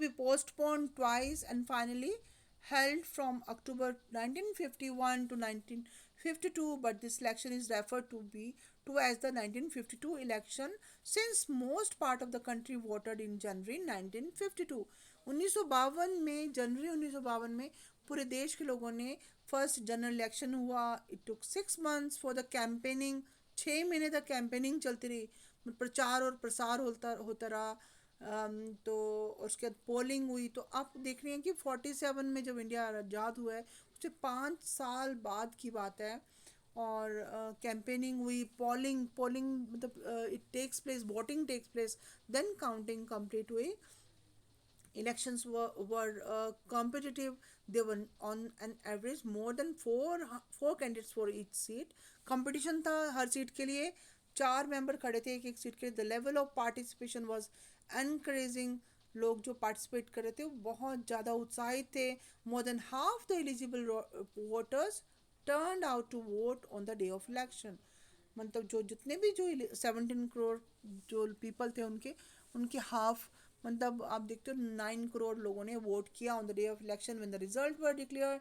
be postponed twice and finally held from October 1951 to 1952, but this election is referred to as the 1952 election since most part of the country voted in January 1952. 1952 में जनवरी 1952 में पूरे देश के लोगों ने first general election हुआ. It took 6 months for the campaigning. 6 महीने तक कैंपेनिंग चलती रही, प्रचार और प्रसार होता होता रहा. तो उसके बाद पोलिंग हुई. तो आप देख रहे हैं कि 47 में जब इंडिया आज़ाद हुआ है उससे 5 साल बाद की बात है. और कैंपेनिंग हुई, पोलिंग पोलिंग मतलब it takes place, voting takes place, then counting complete हुई. Elections were competitive. They were on an average more than four candidates for each seat. Competition था हर सीट के लिए. 4 मेंबर खड़े थे एक एक सीट के लिए. The level of participation was encouraging. लोग जो पार्टिसिपेट कर रहे थे वो बहुत ज़्यादा उत्साहित थे. More than half the eligible voters turned out to vote on the day of election. मतलब जो जितने भी जो 17 करोड़ जो पीपल थे उनके उनके हाफ, मतलब आप देखते हो 9 करोड़ लोगों ने वोट किया on the day of election. When the result were declared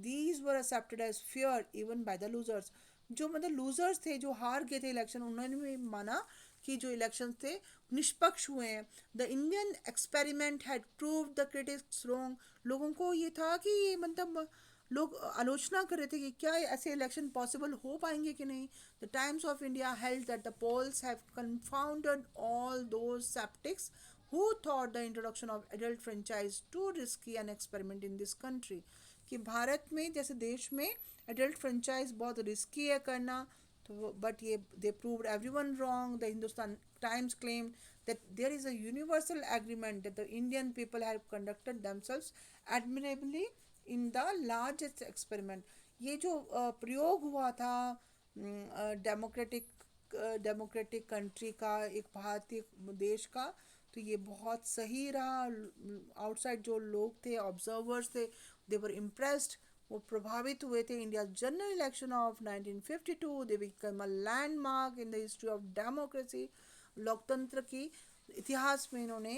these were accepted as fair even by the losers. जो मतलब लूजर्स थे, जो हार गए थे इलेक्शन, उन्होंने भी माना कि जो इलेक्शन थे निष्पक्ष हुए हैं. The Indian experiment had prove the critics wrong. लोगों को ये था कि ये मतलब लोग आलोचना कर रहे थे कि क्या ऐसे इलेक्शन पॉसिबल हो पाएंगे कि नहीं. The Times of India held that the polls have confounded all those sceptics who thought the introduction of adult franchise too risky an experiment in this country. कि भारत में जैसे देश में एडल्ट फ्रेंचाइज बहुत रिस्की है करना. तो बट ये they proved everyone wrong. The Hindustan Times claimed that there is a universal agreement that the Indian people have conducted themselves admirably in the largest experiment. ये जो प्रयोग हुआ था डेमोक्रेटिक कंट्री का, एक भारतीय देश का, तो ये बहुत सही रहा. आउटसाइड जो लोग थे, ऑब्जर्वर्स थे, दे वर इम्प्रेस्ड. वो प्रभावित हुए थे. India general election of 1952 they become a landmark in the history of democracy. लोकतंत्र की इतिहास में इन्होंने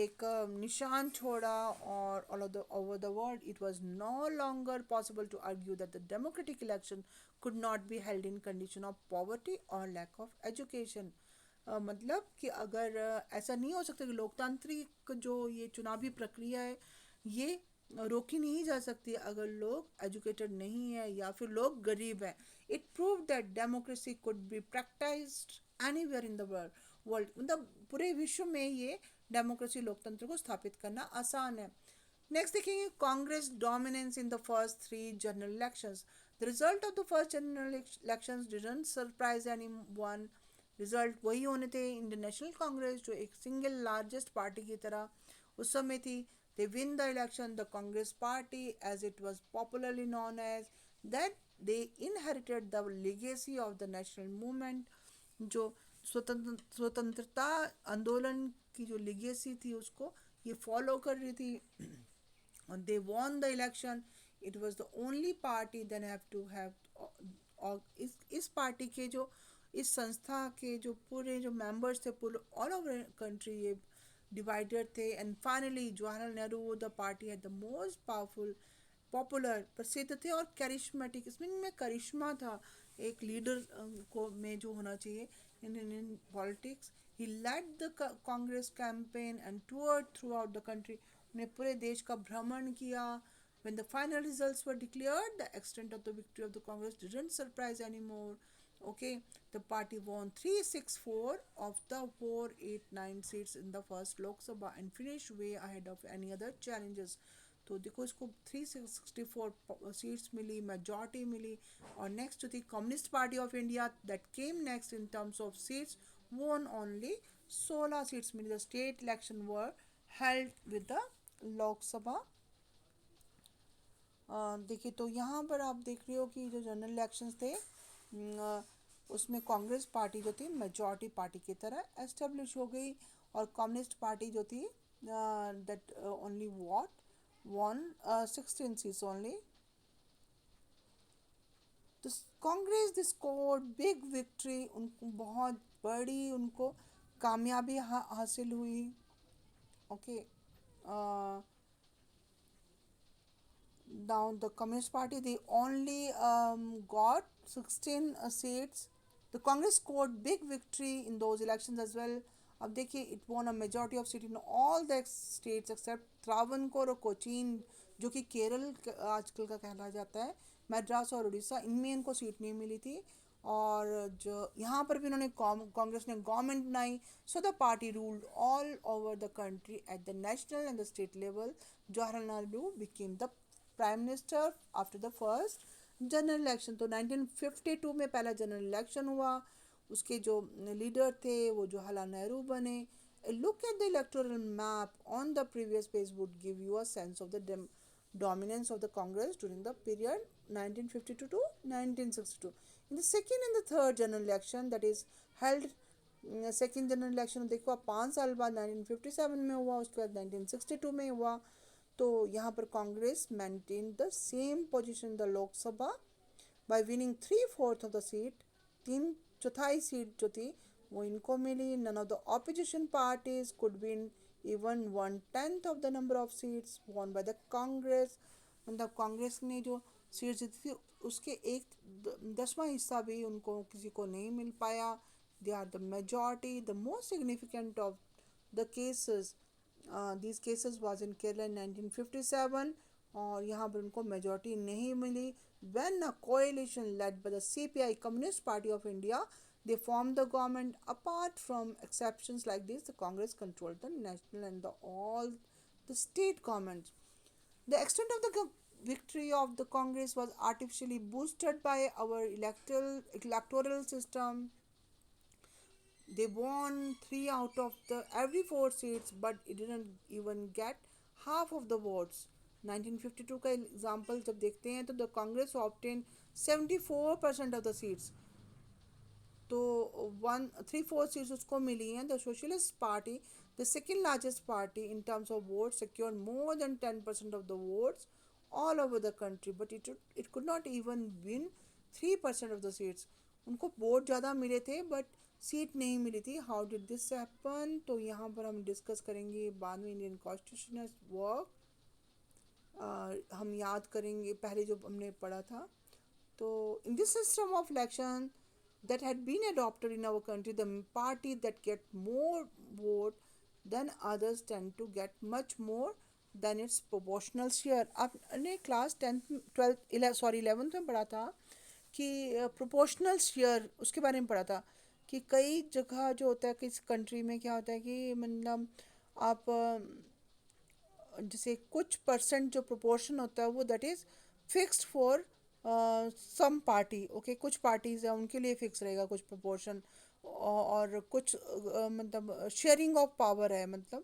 एक निशान छोड़ा. और all over the world it was no longer possible to argue that the democratic election could not be held in condition of poverty or lack of education. मतलब कि अगर ऐसा नहीं हो सकता कि लोकतांत्रिक जो ये चुनावी प्रक्रिया है ये रोकी नहीं जा सकती अगर लोग एजुकेटेड नहीं है या फिर लोग गरीब हैं. It prove that democracy could be practised anywhere in the world. मतलब पूरे विश्व में ये डेमोक्रेसी, लोकतंत्र को स्थापित करना आसान है. नेक्स्ट देखेंगे Congress dominance in the first 3 general elections. The result of the first general elections didn't surprise anyone. Result वही होने थे. इंडियन नेशनल कांग्रेस जो एक सिंगल लार्जेस्ट पार्टी की तरह उस समय थी, they win the election. The Congress party, as it was popularly known as, that they inherited the legacy of the national movement. जो स्वतंत्रता आंदोलन की जो legacy थी उसको ये फॉलो कर रही थी. and they won the election. It was the only party then have to have और इस पार्टी के जो इस संस्था के जो पूरे जो मेंबर्स थे पूरे ऑल ओवर कंट्री ये डिवाइडेड थे. And finally Jawaharlal Nehru the party है द मोस्ट पावरफुल पॉपुलर प्रसिद्ध थे और कैरिश्मेटिक. इसमें करिश्मा था एक लीडर को में जो होना चाहिए in Indian politics. He led the Congress campaign and toured throughout the country. उन्हें पूरे देश का भ्रमण किया. When the final results were declared, the extent of the victory of the Congress didn't surprise anymore. Okay, the party won 364 of the 489 seats in the first Lok Sabha and finished way ahead of any other challenges. तो देखो इसको 364 seats मिली, majority मिली. और next थी Communist Party of India that came next in terms of seats, won only 16 seats मिली. The state election were held with the Lok Sabha. देखिए तो यहाँ पर आप देख रहे हो कि जो जनरल इलेक्शंस थे उसमें कांग्रेस पार्टी जो थी मेजॉरिटी पार्टी की तरह एस्टेब्लिश हो गई. और कम्युनिस्ट पार्टी जो थी that only won 16 seats only. तो Congress this scored big victory. उनको बहुत बड़ी उनको कामयाबी हासिल हुई. Okay uh, now the Communist Party, they only got 16 seats. The Congress scored big victory in those elections as well. अब देखिए, it won a majority of seats in all the states except Travancore और कोचीन, जो कि केरल आजकल का कहला जाता है, मद्रास और उड़ीसा, इनमें इनको सीट नहीं मिली थी। और जो यहाँ पर भी उन्होंने कांग्रेस ने गवर्नमेंट बनाई। So the party ruled all over the country at the national and the state level. Jawaharlal Nehru became the prime minister after the first general election. तो 1952 में पहला जनरल इलेक्शन हुआ। उसके जो लीडर थे वो जवाहरलाल नेहरू बने। Look at the electoral map on the previous page would give you a sense of the dominance of the Congress during the period 1952 to 1962. In the second and the third general election, that is held second general election देखो, 5 साल बाद 1957 में हुआ, उसके बाद 1962 में हुआ। तो यहाँ पर Congress maintain the same position in the Lok Sabha by winning 3/4 of the seat. 3/4 seat जो थी वो इनको मिली। None of the opposition parties could win even 1/10 of the number of seats won by the Congress. मतलब कांग्रेस ने जो सीट्स जीती थी उसके 1/10वां हिस्सा भी उनको किसी को नहीं मिल पाया। They are the majority. The most significant of the cases, these cases was in Kerala in 1957, और यहाँ पर उनको मेजॉरिटी नहीं मिली। when a coalition led by the CPI, Communist Party of India, they formed the government. Apart from exceptions like this, the Congress controlled the national and the all the state governments. The extent of the victory of the Congress was artificially boosted by our electoral system. They won 3 out of the every 4 seats, but it didn't even get half of the votes. 1952 का example जब देखते हैं तो the Congress obtain 74% of the seats. तो 1/3/4 seats उसको मिली हैं। The socialist party, the second largest party in terms of vote, secured more than 10% of the votes all over the country, but it could not even win 3% of the seats. उनको vote ज़्यादा मिले थे but seat नहीं मिली थी। How did this happen? तो यहाँ पर हम डिस्कस करेंगे बाद में। इंडियन कॉन्स्टिट्यूशन वर्क हम याद करेंगे पहले जो हमने पढ़ा था। तो in this system of election that had been adopted in our country, the party that get more vote than others tend to get much more than its proportional share. आपने क्लास 11th में पढ़ा था कि proportional share, उसके बारे में पढ़ा था कि कई जगह जो होता है किस कंट्री में क्या होता है कि मतलब आप जैसे कुछ परसेंट जो प्रोपोर्शन होता है वो that is fixed for some party. Okay, कुछ पार्टीज़ हैं उनके लिए फिक्स रहेगा कुछ प्रोपोर्शन, और कुछ मतलब शेयरिंग ऑफ पावर है। मतलब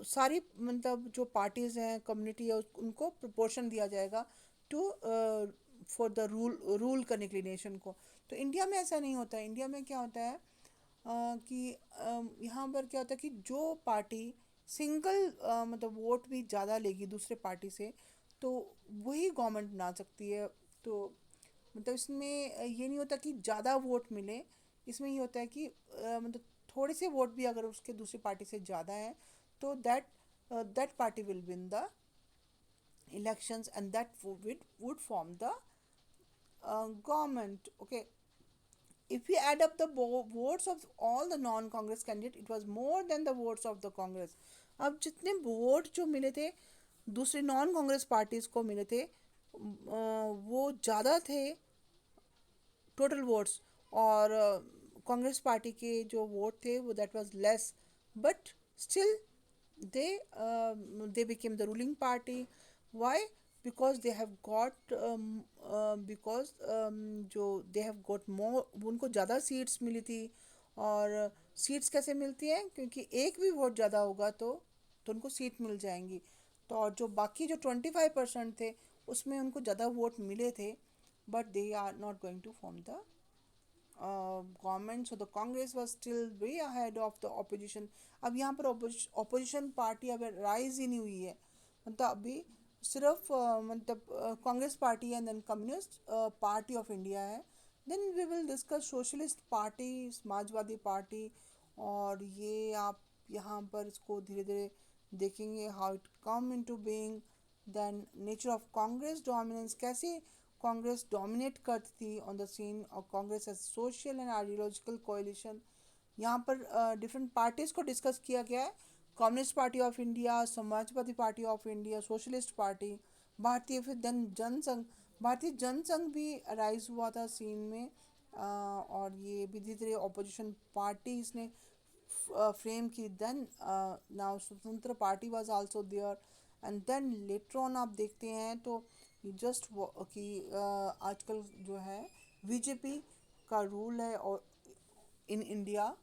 सारी मतलब जो पार्टीज़ हैं, कम्युनिटी है, उनको प्रोपोर्शन दिया जाएगा टू फॉर द रूल करने के लिए नेशन को। तो इंडिया में ऐसा नहीं होता है। इंडिया में क्या होता है कि यहाँ पर क्या होता है कि जो पार्टी सिंगल मतलब वोट भी ज़्यादा लेगी दूसरे पार्टी से, तो वही गवर्नमेंट बना सकती है। तो मतलब इसमें ये नहीं होता कि ज़्यादा वोट मिले। इसमें ये होता है कि मतलब थोड़े से वोट भी अगर उसके दूसरी पार्टी से ज़्यादा है तो that party will win the elections, and that would form the government. Okay, if we add up the votes of all the non-Congress candidates, it was more than the votes of the Congress. अब जितने vote जो मिले थे दूसरे non Congress parties को मिले थे वो ज़्यादा थे टोटल वोट्स, और कांग्रेस पार्टी के जो वोट थे वो that was less, but still they they became the ruling party. Why? Because they have got because जो they have got more, उनको ज़्यादा सीट्स मिली थी। और सीट्स कैसे मिलती हैं? क्योंकि एक भी वोट ज़्यादा होगा तो उनको सीट मिल जाएंगी। तो और जो बाकी जो 25% थे उसमें उनको ज़्यादा वोट मिले थे, but they are not going to form the government. So the Congress was still way ahead of the opposition. अब यहाँ पर ऑपोजिशन पार्टी अब राइज ही नहीं हुई है। मतलब अभी सिर्फ मतलब कांग्रेस पार्टी है, then Communist Party of India है, then we will discuss Socialist Party, Samajwadi party. और ये आप यहाँ पर इसको धीरे धीरे देखेंगे how it come into being. Then nature of Congress dominance, कैसे कांग्रेस डोमिनेट करती थी ऑन द सीन, और Congress as social and ideological coalition. यहाँ पर डिफरेंट पार्टीज को डिस्कस किया गया है। Communist Party of India, Samajwadi party of India, Socialist Party, Bharatiya, फिर देन जनसंघ। भारतीय जनसंघ भी राइज हुआ था सीन में, और ये भी धीरे धीरे ऑपोजिशन पार्टीज ने फ्रेम की। Then now Swatantra party was also there. And then later on आप देखते हैं तो जस्ट कि आजकल जो है बीजेपी का रूल है और इन इंडिया।